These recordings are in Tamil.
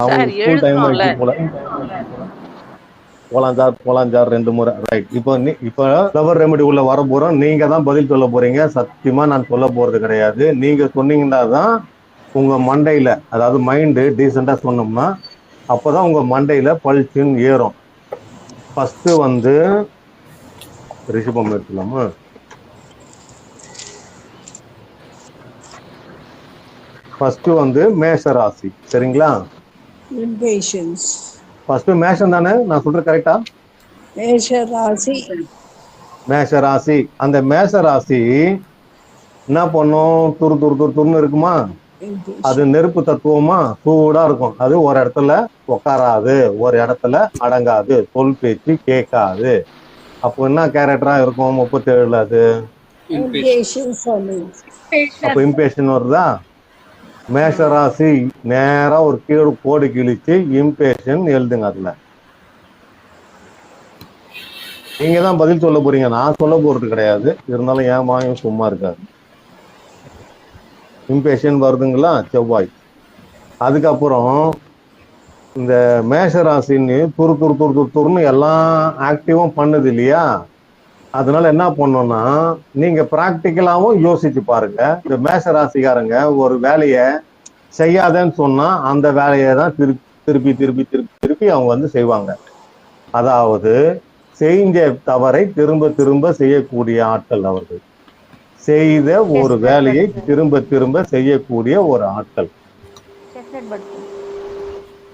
சார் அவங்களுக்கு ஸ்கூல் டைம் எழுதணும்ல. போல போலாம் சார் 2 முறை. ரைட். இப்போ ஃப்ளவர் ரெமெடி உள்ள வர போறோம். நீங்க தான் பதில் சொல்ல போறீங்க. சத்தியமா நான் சொல்ல போறது கிடையாது. நீங்க சொன்னீங்கன்னா தான் உங்க மண்டையில, அதாவது மைண்டு டீசெண்டா சொன்னோம்னா அப்பதான் உங்க மண்டையில பளிச்சுன்னு ஏறும். ஃபர்ஸ்ட் வந்து ரிஷபம் எடுத்துலாமா? ஃபர்ஸ்ட் வந்து மேஷ ராசி. சரிங்களா? Impatience. ஃபர்ஸ்ட் மேஷம் தானே? நான் சொல்றது கரெக்டா? Mesha Rasi. மேஷ ராசி. அந்த மேஷ ராசி என்ன பண்ணும்? துருன்னு இருக்குமா? அது நெருப்பு தத்துவமா சூடா இருக்கும். அது ஒரு இடத்துல உட்காராது, ஒரு இடத்துல அடங்காது, சொல் பேச்சு கேட்காது. அப்போ என்ன கேரக்டரா இருக்கும் 37ல? அது Impatience for me. அப்ப இம்பேஷன் வருதா? மேஷராசி நேரா ஒரு கீழ் கோடு கிழிச்சு இம்பேஷன் எழுதுங்க. அதுல நீங்க தான் பதில் சொல்ல போறீங்க, நான் சொல்ல போறது கிடையாது. இருந்தாலும் ஏன் மாயம் சும்மா இருக்காது. இம்பேஷன் வருதுங்களா? செவ்வாய். அதுக்கப்புறம் இந்த மேஷராசின்னு துருன்னு எல்லாம் ஆக்டிவும் பண்ணுது இல்லையா? அதனால என்ன பண்ணோம்னா, நீங்க பிராக்டிக்கலாவும் யோசிச்சு பாருங்க. இந்த மேஷ ராசிக்காரங்க ஒரு வேலையை செய்யாதன்னு சொன்னா அந்த வேலையை தான் திருப்பி அவங்க வந்து செய்வாங்க. அதாவது செஞ்ச தவறை திரும்ப செய்யக்கூடிய ஆட்கள் அவர்கள். செய்த ஒரு வேலையை திரும்ப செய்யக்கூடிய ஒரு ஆட்கள்.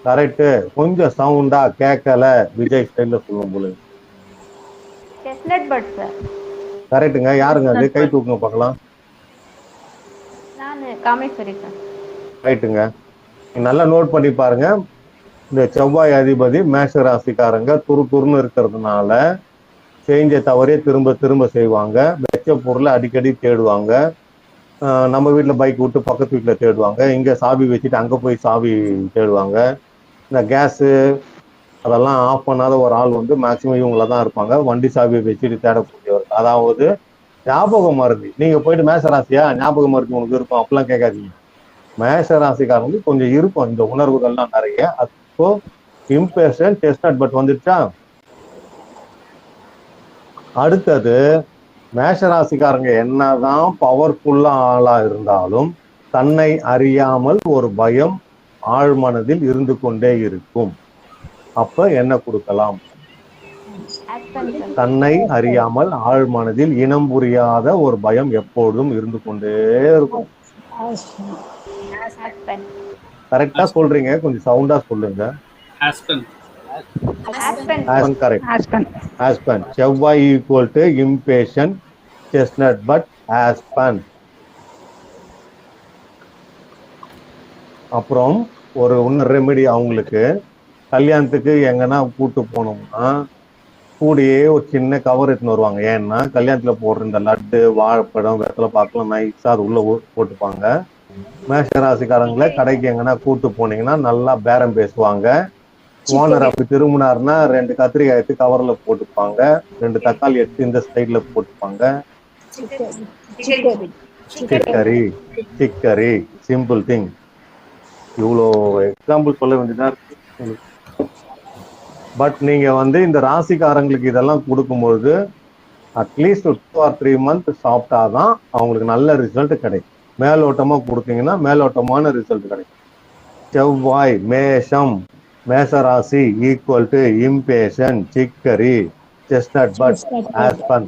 கரெக்ட். கொஞ்சம் சவுண்டா கேட்கல, விஜய் ஸ்டைல்ல சொல்லும் போல. கரெக்டுங்க. யாருங்க அது? கை தூக்குங்க பார்க்கலாம். ரைட்டுங்க. நல்லா நோட் பண்ணி பாருங்க. இந்த செவ்வாய் அதிபதி மேஷ ராசிக்காரங்க துருன்னு இருக்கிறதுனால செஞ்ச தவறே திரும்ப செய்வாங்க. வெச்ச பொருளை அடிக்கடி தேடுவாங்க. நம்ம வீட்டில் பைக் விட்டு பக்கத்து வீட்டில் தேடுவாங்க. இங்கே சாவி வச்சுட்டு அங்கே போய் சாவி தேடுவாங்க. இந்த கேஸு அதெல்லாம் ஆஃப் பண்ணாத ஒரு ஆள் வந்து மேக்சிமம் இவங்கள தான் இருப்பாங்க. வண்டி சாவியை வச்சுட்டு தேடக்கூடியவர். அதாவது ஞாபகம் மருதி. நீங்க போயிட்டு மேஷ ராசியா ஞாபகம் மருதி உனக்கு இருக்கும் அப்படிலாம் கேட்காதீங்க. மேஷ ராசிக்காரங்களுக்கு கொஞ்சம் இருக்கும் இந்த உணர்வுகள்லாம் நிறைய. அப்போ இம்பேஷன் செஸ்னட் பட் வந்துட்டா. அடுத்தது மேஷ ராசிக்காரங்க என்னதான் பவர்ஃபுல்லா ஆளா இருந்தாலும் தன்னை அறியாமல் ஒரு பயம் ஆழ்மனதில் இருந்து கொண்டே இருக்கும். அப்ப என்ன கொடுக்கலாம்? தன்னை அறியாமல் ஆழ்மனதில் இனம் புரியாத ஒரு பயம் எப்பொழுதும் இருந்து கொண்டே இருக்கும். கரெக்டா சொல்றீங்க, கொஞ்சம் சவுண்டா சொல்லுங்க. செவ்வாய் equal to இம்பேஷன் chestnut but Aspen. அப்புறம் ஒரு ரெமெடி அவங்களுக்கு கல்யாணத்துக்கு எங்கன்னா கூட்டு போனோம்னா கூடியே ஒரு சின்ன கவர் எடுத்துன்னு வருவாங்க. ஏன்னா கல்யாணத்துல போடுற இந்த லட்டு வாழைப்பழம் வெத்தலை பாக்கலாம் நைஸா அது உள்ள போட்டுப்பாங்க. மேஷ ராசிக்காரங்களை கடைக்கு எங்கன்னா கூட்டு போனீங்கன்னா நல்லா பேரம் பேசுவாங்க. ஓனர் அப்படி திரும்பினாருன்னா 2 கத்திரிக்காய் எடுத்து கவர்ல போட்டுப்பாங்க, 2 தக்காளி எடுத்து இந்த சைட்ல போட்டுப்பாங்க. Chicory simple thing. இவ்வளோ எக்ஸாம்பிள் சொல்ல வேண்டியதா இருக்கு. பட் நீங்க வந்து இந்த ராசிக்காரங்களுக்கு இதெல்லாம் கொடுக்கும்போது அட்லீஸ்ட் 2 or 3 months சாப்பிட்டாதான் அவங்களுக்கு நல்ல ரிசல்ட் கிடைக்கும். மேலோட்டமா கொடுத்தீங்கன்னா மேலோட்டமான ரிசல்ட் கிடைக்கும். செவ்வாய் மேஷம் மேஷராசி equal to இம்பேஷன் chicory chestnut but Aspen.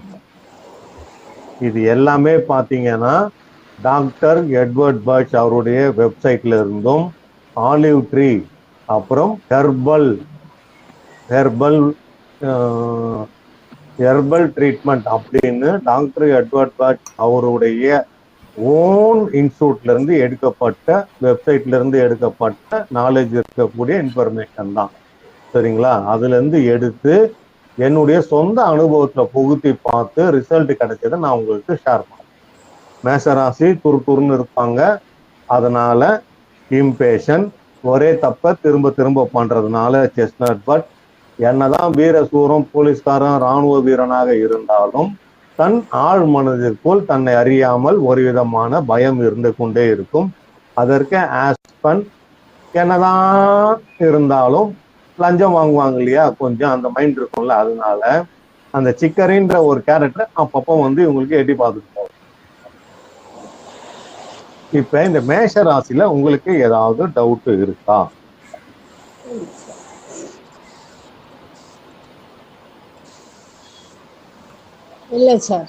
இது எல்லாமே பாத்தீங்கன்னா டாக்டர் எட்வர்ட் பர்ச் அவருடைய வெப்சைட்ல இருந்தும் ஆலிவ் ட்ரீ அப்புறம் ஹெர்பல் ட்ரீட்மெண்ட் அப்படின்னு டாக்டர் எட்வர்ட் பர்ச் அவருடைய ஓன் இன்ஸ்டியூட்ல இருந்து எடுக்கப்பட்ட வெப்சைட்ல இருந்து எடுக்கப்பட்ட நாலேஜ் இருக்கக்கூடிய இன்ஃபர்மேஷன் தான். சரிங்களா? அதுல இருந்து எடுத்து என்னுடைய சொந்த அனுபவத்துல புகுத்தி பார்த்து ரிசல்ட் கிடைச்சதை நான் உங்களுக்கு ஷேர் பண்ணேன். மேஷராசி துருன்னு இருப்பாங்க. அதனால இம்பேஷன் ஒரே தப்ப திரும்ப பண்றதுனால செஸ்னட் பட். என்னதான் வீர சூரம் போலீஸ்காரன் ராணுவ வீரனாக இருந்தாலும் தன் ஆழ் மனதிற்குள் தன்னை அறியாமல் ஒரு விதமான பயம் இருந்து கொண்டே இருக்கும். அதற்கு ஆஸ்பன் என்னதான் இருந்தாலும் லஞ்சம் வாங்குவாங்க இல்லையா, கொஞ்சம் அந்த மைண்ட் இருக்கும்ல, அதனால அந்த சிக்கரின்ற ஒரு கேரக்டர் அப்பப்போ வந்து இவங்களுக்கு எட்டி பார்த்துட்டு போகும். இப்ப இந்த மேஷ ராசியில உங்களுக்கு ஏதாவது டவுட் இருக்கா? இல்லை சார்.